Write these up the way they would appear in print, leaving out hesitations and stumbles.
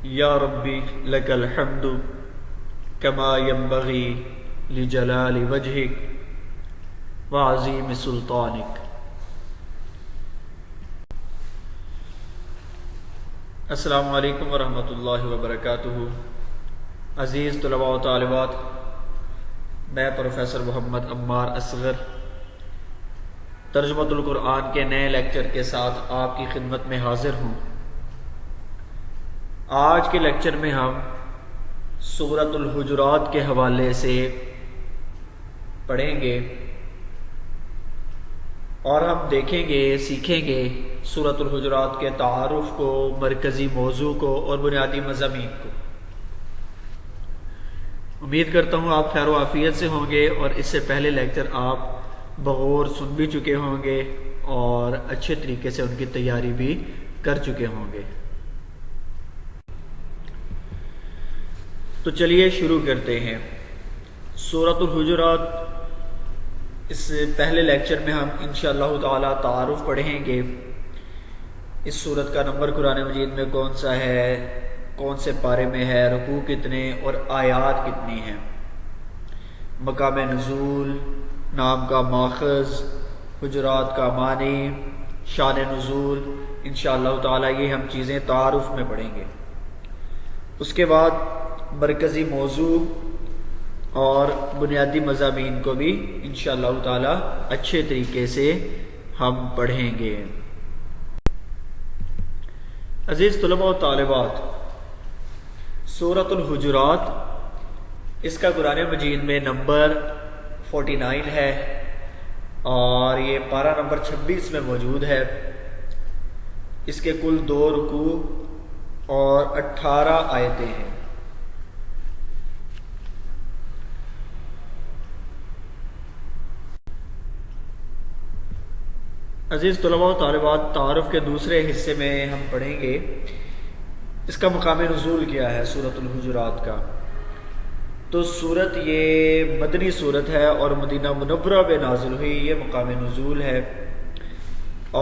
یا ربی لک الحمد کما ینبغی لجلال وجہک وعظیم سلطانک۔ السلام علیکم ورحمۃ اللہ وبرکاتہ۔ عزیز طلباء و طالبات، میں پروفیسر محمد عمار اصغر ترجمۃ القرآن کے نئے لیکچر کے ساتھ آپ کی خدمت میں حاضر ہوں۔ آج کے لیکچر میں ہم سورۃ الحجرات کے حوالے سے پڑھیں گے اور ہم دیکھیں گے، سیکھیں گے سورۃ الحجرات کے تعارف کو، مرکزی موضوع کو اور بنیادی مضامین کو۔ امید کرتا ہوں آپ خیر و عافیت سے ہوں گے اور اس سے پہلے لیکچر آپ بغور سن بھی چکے ہوں گے اور اچھے طریقے سے ان کی تیاری بھی کر چکے ہوں گے۔ تو چلیے شروع کرتے ہیں۔ سورۃ الحجرات، اس سے پہلے لیکچر میں ہم انشاءاللہ تعالی تعارف پڑھیں گے۔ اس سورت کا نمبر قرآن مجید میں کون سا ہے، کون سے پارے میں ہے، رکوع کتنے اور آیات کتنی ہیں، مقام نزول، نام کا ماخذ، حجرات کا معنی، شان نزول، انشاءاللہ تعالی یہ ہم چیزیں تعارف میں پڑھیں گے۔ اس کے بعد مرکزی موضوع اور بنیادی مضامین کو بھی انشاءاللہ تعالی اچھے طریقے سے ہم پڑھیں گے۔ عزیز طلباء و طالبات، سورۃ الحجرات، اس کا قرآن مجید میں نمبر 49 ہے اور یہ پارہ نمبر 26 میں موجود ہے۔ اس کے کل 2 رکوع اور 18 آیتیں ہیں۔ عزیز طلباء و طالبات، تعارف کے دوسرے حصے میں ہم پڑھیں گے اس کا مقام نزول کیا ہے سورۃ الحجرات کا۔ تو سورت یہ مدنی سورت ہے اور مدینہ منورہ میں نازل ہوئی، یہ مقام نزول ہے۔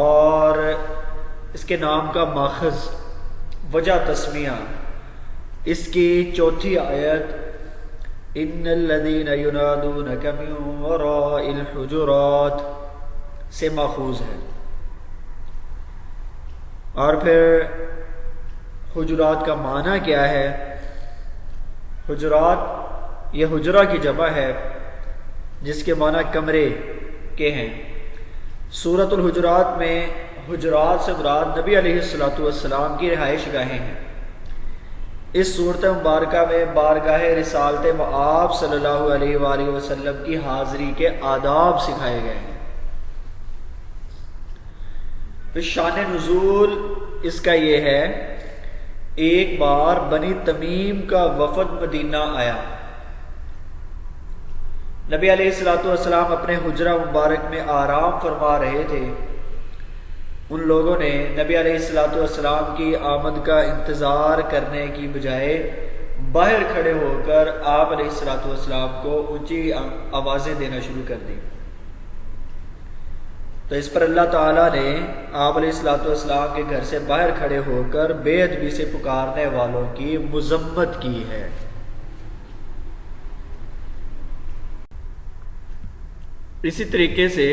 اور اس کے نام کا ماخذ، وجہ تسمیہ، اس کی 4تھی آیت ان الذین ینادونک من وراء الحجرات سے ماخوذ ہے۔ اور پھر حجرات کا معنی کیا ہے؟ حجرات یہ حجرہ کی جمع ہے جس کے معنی کمرے کے ہیں۔ سورۃ الحجرات میں حجرات سے مراد نبی علیہ السلام کی رہائش گاہیں ہیں۔ اس صورت مبارکہ میں بارگاہ رسالت مآب صلی اللہ علیہ وآلہ وسلم کی حاضری کے آداب سکھائے گئے ہیں۔ شان نزول اس کا یہ ہے، ایک بار بنی تمیم کا وفد مدینہ آیا۔ نبی علیہ السلام اپنے حجرہ مبارک میں آرام فرما رہے تھے۔ ان لوگوں نے نبی علیہ السلام کی آمد کا انتظار کرنے کی بجائے باہر کھڑے ہو کر آپ علیہ السلام کو اونچی آوازیں دینا شروع کر دی۔ تو اس پر اللہ تعالیٰ نے آپ علیہ السلام کے گھر سے باہر کھڑے ہو کر بے ادبی سے پکارنے والوں کی مذمت کی ہے۔ اسی طریقے سے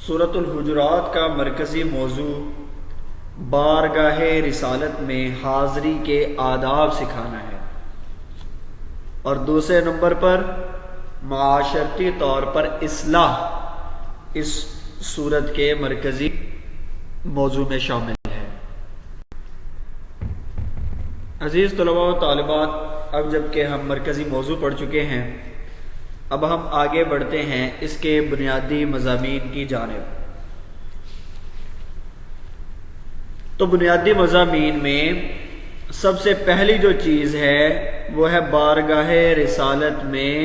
سورۃ الحجرات کا مرکزی موضوع بارگاہ رسالت میں حاضری کے آداب سکھانا ہے، اور دوسرے نمبر پر معاشرتی طور پر اصلاح اس سورت کے مرکزی موضوع میں شامل ہے۔ عزیز طلباء و طالبات، اب جب کہ ہم مرکزی موضوع پڑھ چکے ہیں، اب ہم آگے بڑھتے ہیں اس کے بنیادی مضامین کی جانب۔ تو بنیادی مضامین میں سب سے پہلی جو چیز ہے وہ ہے بارگاہ رسالت میں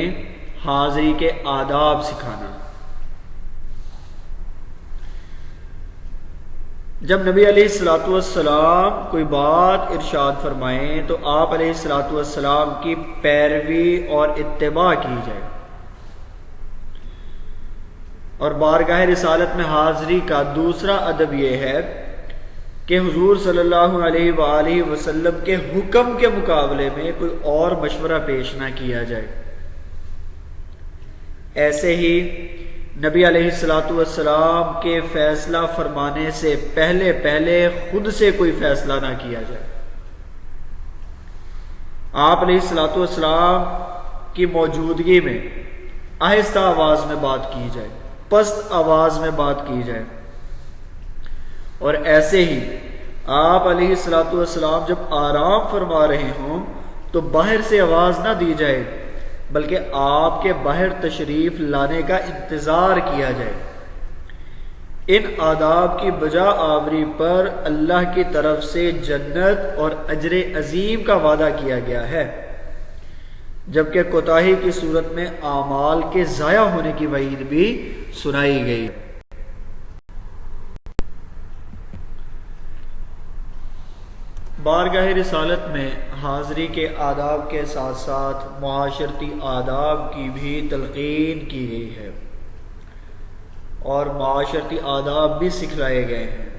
حاضری کے آداب سکھانا۔ جب نبی علیہ السلام کوئی بات ارشاد فرمائیں تو آپ علیہ السلام کی پیروی اور اتباع کی جائے۔ اور بارگاہ رسالت میں حاضری کا دوسرا ادب یہ ہے کہ حضور صلی اللہ علیہ وآلہ وسلم کے حکم کے مقابلے میں کوئی اور مشورہ پیش نہ کیا جائے۔ ایسے ہی نبی علیہ الصلوۃ والسلام کے فیصلہ فرمانے سے پہلے خود سے کوئی فیصلہ نہ کیا جائے۔ آپ علیہ الصلوۃ والسلام کی موجودگی میں آہستہ آواز میں بات کی جائے، پست آواز میں بات کی جائے، اور ایسے ہی آپ علیہ الصلوۃ والسلام جب آرام فرما رہے ہوں تو باہر سے آواز نہ دی جائے، بلکہ آپ کے باہر تشریف لانے کا انتظار کیا جائے۔ ان آداب کی بجا آوری پر اللہ کی طرف سے جنت اور اجر عظیم کا وعدہ کیا گیا ہے، جبکہ کوتاہی کی صورت میں اعمال کے ضائع ہونے کی وعید بھی سنائی گئی۔ بارگاہ رسالت میں حاضری کے آداب کے ساتھ ساتھ معاشرتی آداب کی بھی تلقین کی گئی ہے اور معاشرتی آداب بھی سکھلائے گئے ہیں۔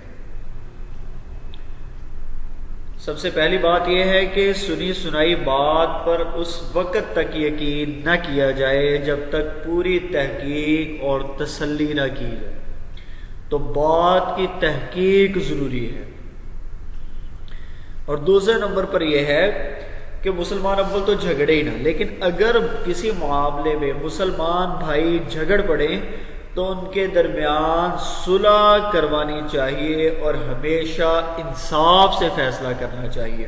سب سے پہلی بات یہ ہے کہ سنی سنائی بات پر اس وقت تک یقین نہ کیا جائے جب تک پوری تحقیق اور تسلی نہ کی جائے، تو بات کی تحقیق ضروری ہے۔ اور دوسرے نمبر پر یہ ہے کہ مسلمان اول تو جھگڑے ہی نہ، لیکن اگر کسی معاملے میں مسلمان بھائی جھگڑ پڑے تو ان کے درمیان صلح کروانی چاہیے اور ہمیشہ انصاف سے فیصلہ کرنا چاہیے۔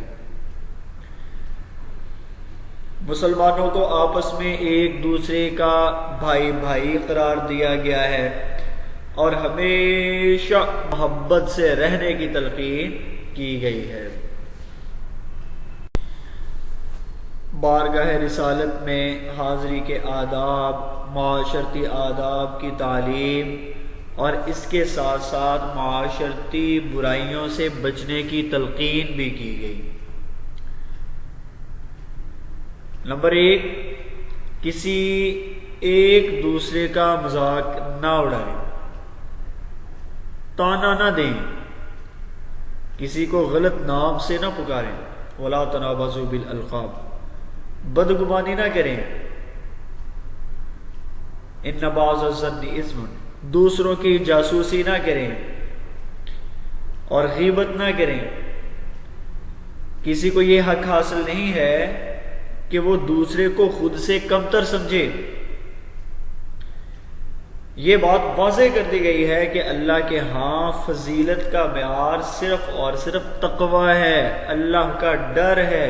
مسلمانوں کو آپس میں ایک دوسرے کا بھائی بھائی قرار دیا گیا ہے اور ہمیشہ محبت سے رہنے کی تلقین کی گئی ہے۔ بارگاہ رسالت میں حاضری کے آداب، معاشرتی آداب کی تعلیم اور اس کے ساتھ ساتھ معاشرتی برائیوں سے بچنے کی تلقین بھی کی گئی۔ نمبر 1، کسی ایک دوسرے کا مذاق نہ اڑائیں، تانا نہ دیں، کسی کو غلط نام سے نہ پکاریں، وَلَا تَنَابَزُوا بِالْأَلْقَابِ، بدگمانی نہ کریں، اِنَّ بَعْضَ الظَّنِّ اِثْمٌ، دوسروں کی جاسوسی نہ کریں اور غیبت نہ کریں۔ کسی کو یہ حق حاصل نہیں ہے کہ وہ دوسرے کو خود سے کمتر سمجھے۔ یہ بات واضح کر دی گئی ہے کہ اللہ کے ہاں فضیلت کا معیار صرف اور صرف تقوی ہے، اللہ کا ڈر ہے۔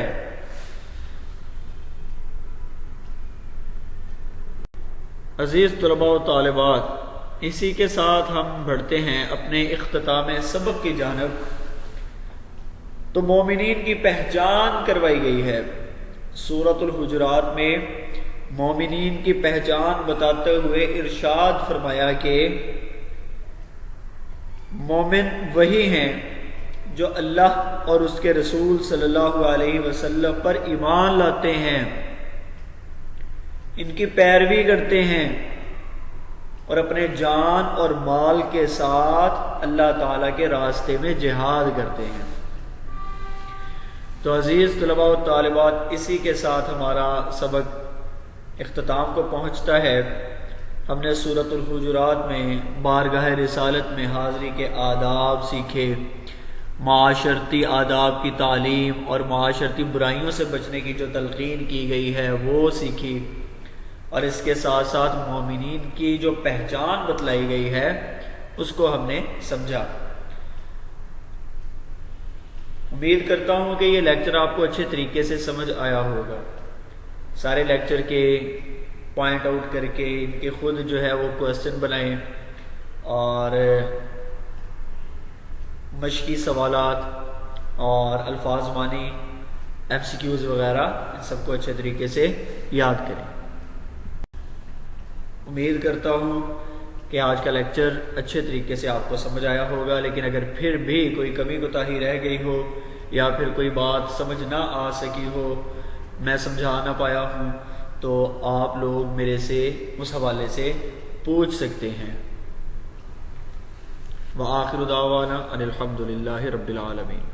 عزیز طلباء و طالبات، اسی کے ساتھ ہم بڑھتے ہیں اپنے اختتام سبق کی جانب۔ تو مومنین کی پہچان کروائی گئی ہے۔ سورۃ الحجرات میں مومنین کی پہچان بتاتے ہوئے ارشاد فرمایا کہ مومن وہی ہیں جو اللہ اور اس کے رسول صلی اللہ علیہ وسلم پر ایمان لاتے ہیں، ان کی پیروی کرتے ہیں اور اپنے جان اور مال کے ساتھ اللہ تعالیٰ کے راستے میں جہاد کرتے ہیں۔ تو عزیز طلباء و طالبات، اسی کے ساتھ ہمارا سبق اختتام کو پہنچتا ہے۔ ہم نے سورۃ الحجرات میں بارگاہ رسالت میں حاضری کے آداب سیکھے، معاشرتی آداب کی تعلیم اور معاشرتی برائیوں سے بچنے کی جو تلقین کی گئی ہے وہ سیکھی، اور اس کے ساتھ ساتھ مومنین کی جو پہچان بتلائی گئی ہے اس کو ہم نے سمجھا۔ امید کرتا ہوں کہ یہ لیکچر آپ کو اچھے طریقے سے سمجھ آیا ہوگا۔ سارے لیکچر کے پوائنٹ آؤٹ کر کے ان کے خود جو ہے وہ کوسچن بنائیں اور مشقی سوالات اور الفاظ مانی، MCQs وغیرہ، ان سب کو اچھے طریقے سے یاد کریں۔ امید کرتا ہوں کہ آج کا لیکچر اچھے طریقے سے آپ کو سمجھ آیا ہوگا، لیکن اگر پھر بھی کوئی کمی کوتاہی رہ گئی ہو یا پھر کوئی بات سمجھ نہ آ سکی ہو، میں سمجھا نہ پایا ہوں، تو آپ لوگ میرے سے اس حوالے سے پوچھ سکتے ہیں۔ وآخر دعوانا ان الحمد للہ رب العالمین.